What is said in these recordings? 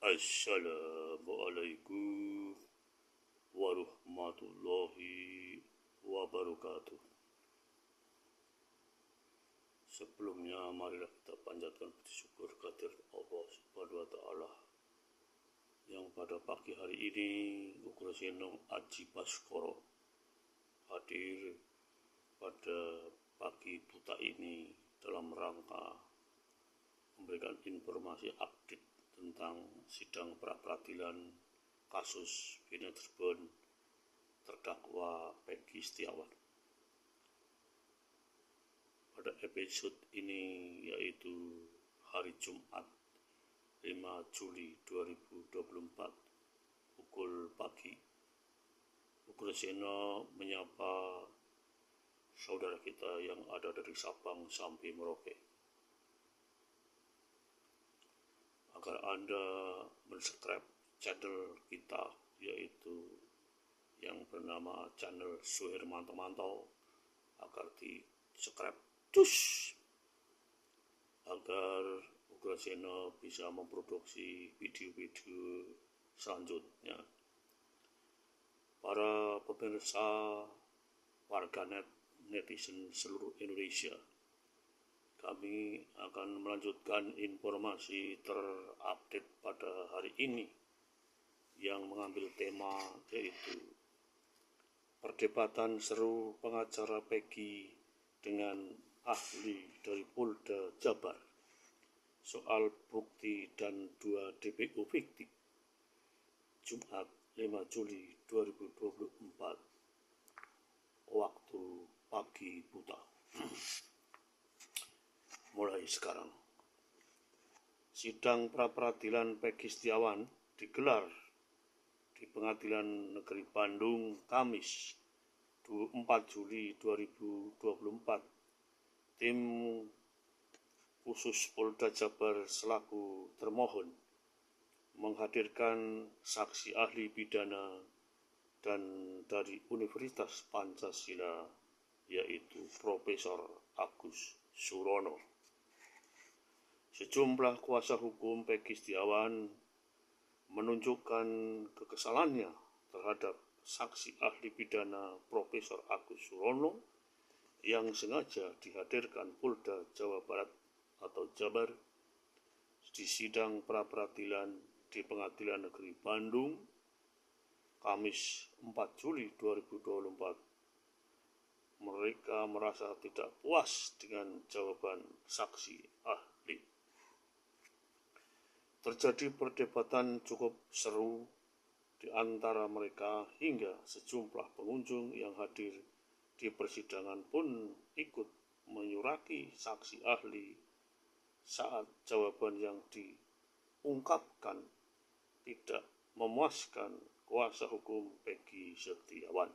Assalamualaikum warahmatullahi wabarakatuh. Sebelumnya marilah kita panjatkan puji syukur kehadirat Allah Subhanahu wa taala yang pada pagi hari ini Ugra Senong Aji Baskoro hadir pada pagi buta ini dalam rangka memberikan informasi update tentang sidang pra-peradilan kasus Vina Cirebon terdakwa Peggy Setiawan. Pada episode ini yaitu hari Jumat 5 Juli 2024 pukul pagi, Ugra Seno menyapa saudara kita yang ada dari Sabang sampai Merauke agar Anda mensubscribe channel kita, yaitu yang bernama channel Suher Mantau-Mantau, agar di subscribe agar Ugra Seno bisa memproduksi video-video selanjutnya. Para pemirsa, warganet, netizen seluruh Indonesia, kami akan melanjutkan informasi terupdate pada hari ini yang mengambil tema yaitu perdebatan seru pengacara Peggy dengan ahli dari Polda Jabar soal bukti dan 2 DPO fiktif. Jumat 5 Juli 2024 waktu pagi buta. Mulai sekarang, sidang pra-peradilan Peggy Setiawan digelar di Pengadilan Negeri Bandung Kamis 4 Juli 2024. Tim khusus Polda Jabar selaku termohon menghadirkan saksi ahli pidana dan dari Universitas Pancasila, yaitu Profesor Agus Surono. Sejumlah kuasa hukum Peggy Setiawan menunjukkan kekesalannya terhadap saksi ahli pidana Profesor Agus Surono yang sengaja dihadirkan Polda Jawa Barat atau Jabar di sidang pra-peradilan di Pengadilan Negeri Bandung Kamis 4 Juli 2024. Mereka merasa tidak puas dengan jawaban saksi ahli. Terjadi perdebatan cukup seru di antara mereka hingga sejumlah pengunjung yang hadir di persidangan pun ikut menyuraki saksi ahli saat jawaban yang diungkapkan tidak memuaskan kuasa hukum Peggy Setiawan.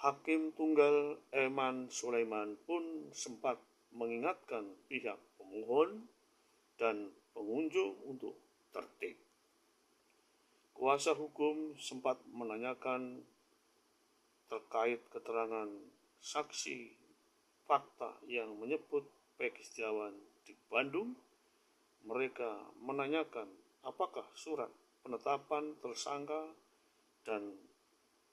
Hakim Tunggal Eman Sulaiman pun sempat mengingatkan pihak pemohon dan pengunjung untuk tertib. Kuasa hukum sempat menanyakan terkait keterangan saksi fakta yang menyebut Peggy Setiawan di Bandung. Mereka menanyakan apakah surat penetapan tersangka dan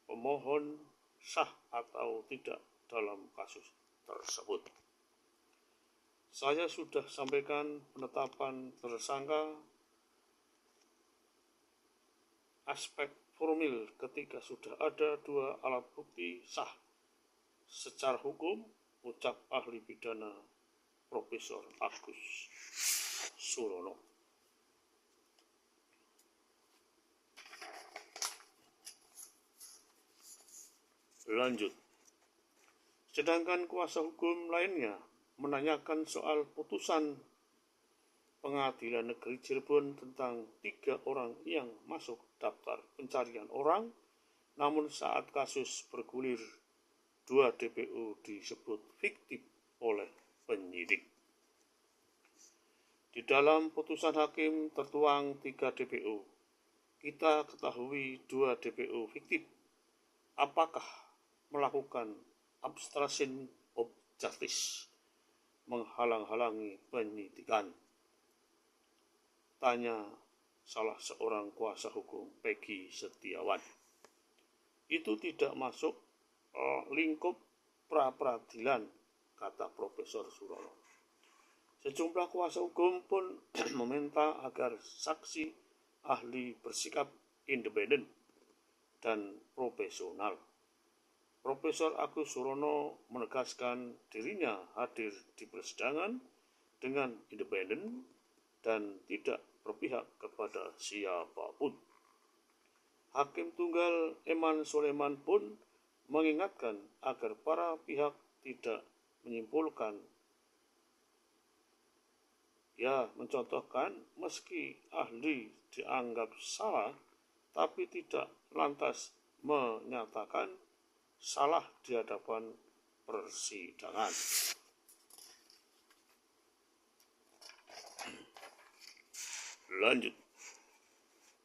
pemohon sah atau tidak dalam kasus tersebut. Saya sudah sampaikan penetapan tersangka aspek formil ketika sudah ada 2 alat bukti sah secara hukum, ucap ahli pidana Profesor Agus Surono. Lanjut. Sedangkan kuasa hukum lainnya menanyakan soal putusan Pengadilan Negeri Cirebon tentang 3 orang yang masuk daftar pencarian orang, namun saat kasus bergulir 2 DPO disebut fiktif oleh penyidik. Di dalam putusan hakim tertuang 3 DPO. Kita ketahui 2 DPO fiktif. Apakah melakukan obstruction of justice, menghalang-halangi penyidikan? tanya salah seorang kuasa hukum Peggy Setiawan. Itu tidak masuk lingkup pra-peradilan, kata Profesor Surono. Sejumlah kuasa hukum pun meminta agar saksi ahli bersikap independen dan profesional. Profesor Agus Surono menegaskan dirinya hadir di persidangan dengan independen dan tidak berpihak kepada siapapun. Hakim Tunggal Eman Soleman pun mengingatkan agar para pihak tidak menyimpulkan. Ia mencontohkan meski ahli dianggap salah, tapi tidak lantas menyatakan salah di hadapan persidangan. Lanjut,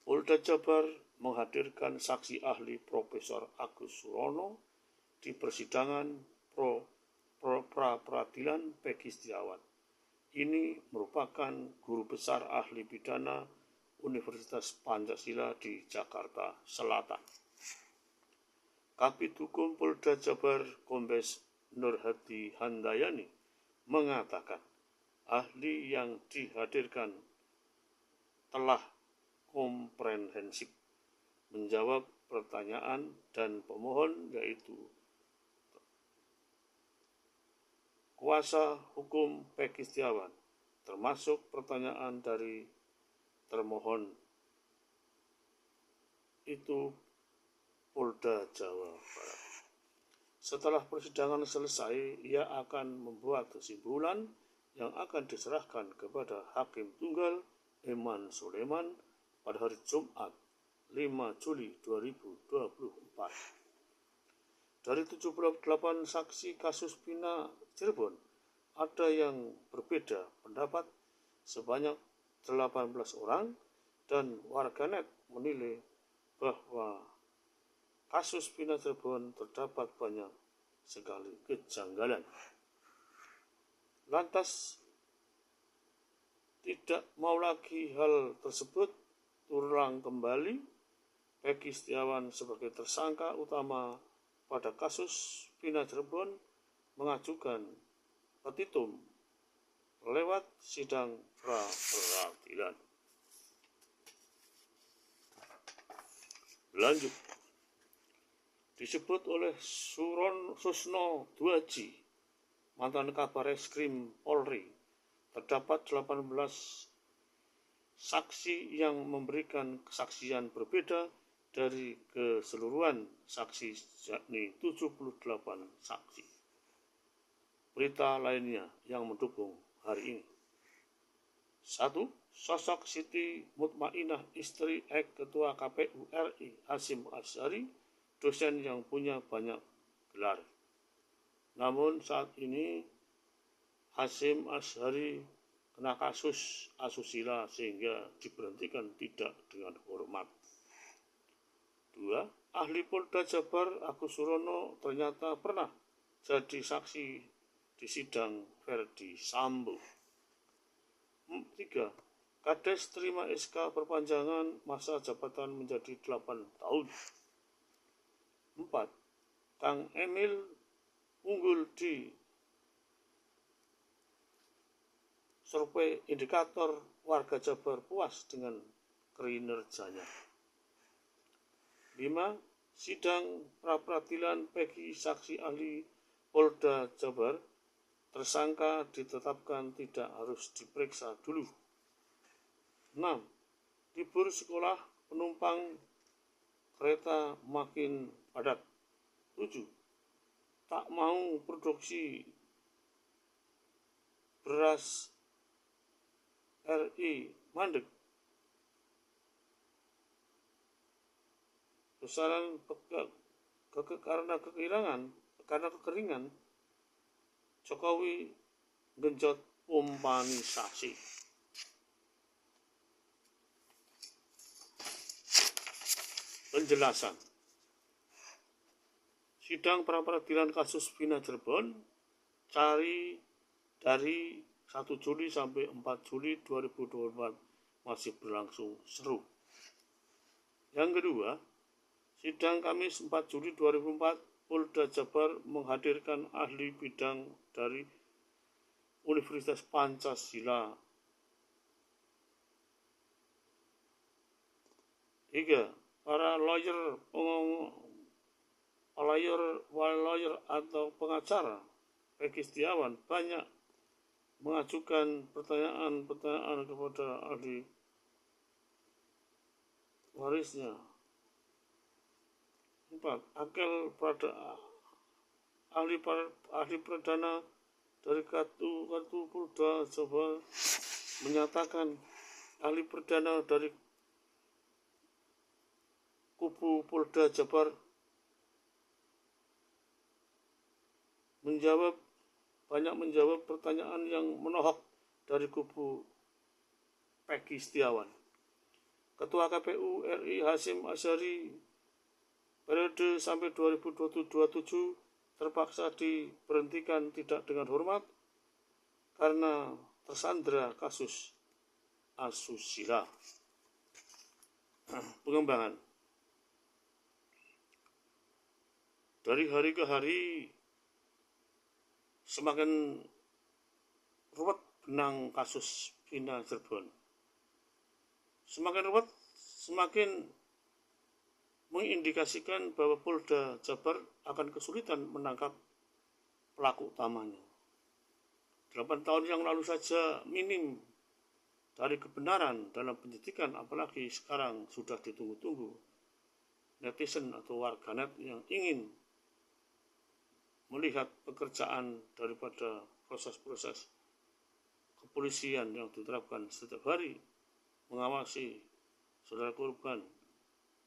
Polda Jabar menghadirkan saksi ahli Profesor Agus Surono di persidangan pra-peradilan Peggy Setiawan. Ini merupakan guru besar ahli pidana Universitas Pancasila di Jakarta Selatan. Kabid Hukum Polda Jabar Kombes Nurhadi Handayani mengatakan ahli yang dihadirkan telah komprehensif menjawab pertanyaan dan pemohon, yaitu kuasa hukum Peggy Setiawan, termasuk pertanyaan dari termohon itu Polda Jawa Barat. Setelah persidangan selesai, ia akan membuat kesimpulan yang akan diserahkan kepada Hakim Tunggal Eman Soleman pada hari Jumat 5 Juli 2024. Dari 78 saksi kasus Pina Cirebon, ada yang berbeda pendapat sebanyak 18 orang, dan warganet menilai bahwa kasus Pina Cirebon terdapat banyak sekali kejanggalan. Lantas tidak mau lagi hal tersebut terulang kembali, Peggy Setiawan sebagai tersangka utama pada kasus Pina Cirebon mengajukan petitum lewat sidang pra-peradilan. Lanjut, disebut oleh Susno Duaji, mantan Kabar Eskrim Polri, terdapat 18 saksi yang memberikan kesaksian berbeda dari keseluruhan saksi, yakni 78 saksi. Berita lainnya yang mendukung hari ini. 1. Sosok Siti Mutmainah, istri Ketua KPU RI Hasyim Asyari, dosen yang punya banyak gelar. Namun saat ini Hasyim Asyari kena kasus asusila sehingga diberhentikan tidak dengan hormat. 2. Ahli Polda Jabar Agus Surono ternyata pernah jadi saksi di sidang Verdi Sambo. 3. Kades terima SK perpanjangan masa jabatan menjadi 8 tahun. 4. Kang Emil unggul di survei indikator warga Jabar puas dengan kinerjanya. 5. Sidang pra-peradilan Peggy saksi ahli Polda Jabar, tersangka ditetapkan tidak harus diperiksa dulu. 6. Libur sekolah penumpang kereta makin padat. 7. Tak mau produksi beras RI mandek. Besaran karena kekeringan, Jokowi genjot pompanisasi. Penjelasan. Sidang pra-peradilan kasus Pina Cirebon dari 1 Juli sampai 4 Juli 2024 masih berlangsung seru. Yang kedua, sidang Kamis 4 Juli 2004, Polda Jabar menghadirkan ahli bidang dari Universitas Pancasila. 3. Para lawyer atau pengacara Peggy Setiawan banyak mengajukan pertanyaan kepada ahli warisnya. 4. Ahli perdana dari kartu Polda Jabar menyatakan ahli perdana dari kubu Polda Jabar banyak menjawab pertanyaan yang menohok dari kubu Peggy Setiawan. Ketua KPU RI Hasyim Asyari periode sampai 2027 terpaksa diberhentikan tidak dengan hormat karena tersandra kasus asusila. Pengembangan. Dari hari ke hari semakin ruwet benang kasus Vina Cirebon. Semakin ruwet, semakin mengindikasikan bahwa Polda Jabar akan kesulitan menangkap pelaku utamanya. 8 tahun yang lalu saja minim dari kebenaran dalam penyidikan, apalagi sekarang sudah ditunggu-tunggu netizen atau warganet yang ingin melihat pekerjaan daripada proses-proses kepolisian yang diterapkan setiap hari, mengawasi saudara korban,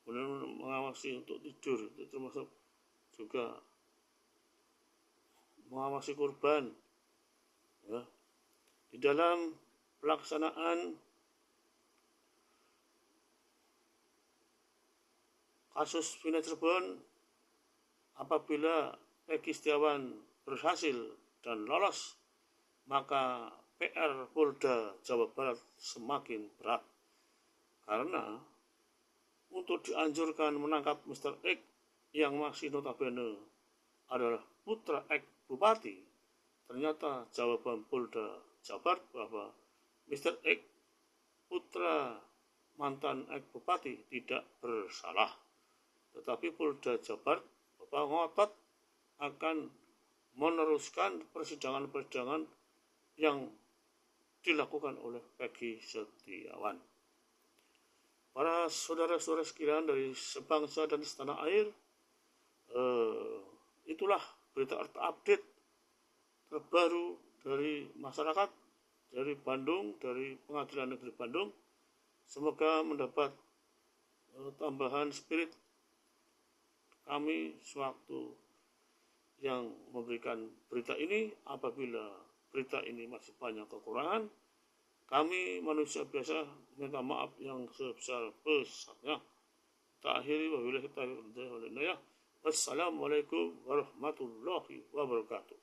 mengawasi untuk tidur, itu termasuk juga mengawasi korban. Ya. Di dalam pelaksanaan kasus Vina Cirebon, apabila Peggy Setiawan berhasil dan lolos, maka PR Polda Jawa Barat semakin berat. Karena untuk dianjurkan menangkap Mr. X yang masih notabene adalah putra X Bupati, ternyata jawaban Polda Jabar bahwa Mr. X putra mantan X Bupati tidak bersalah. Tetapi Polda Jabar Bapak ngotot akan meneruskan persidangan-persidangan yang dilakukan oleh Peggy Setiawan. Para saudara-saudara sekalian dari sebangsa dan setanah air, itulah berita update terbaru dari masyarakat, dari Bandung, dari Pengadilan Negeri Bandung. Semoga mendapat tambahan spirit kami sewaktu yang memberikan berita ini. Apabila berita ini masih banyak kekurangan, kami manusia biasa minta maaf yang sebesar-besarnya. Tak akhiri wabillahi taufiq wal hidayah. Wassalamualaikum warahmatullahi wabarakatuh.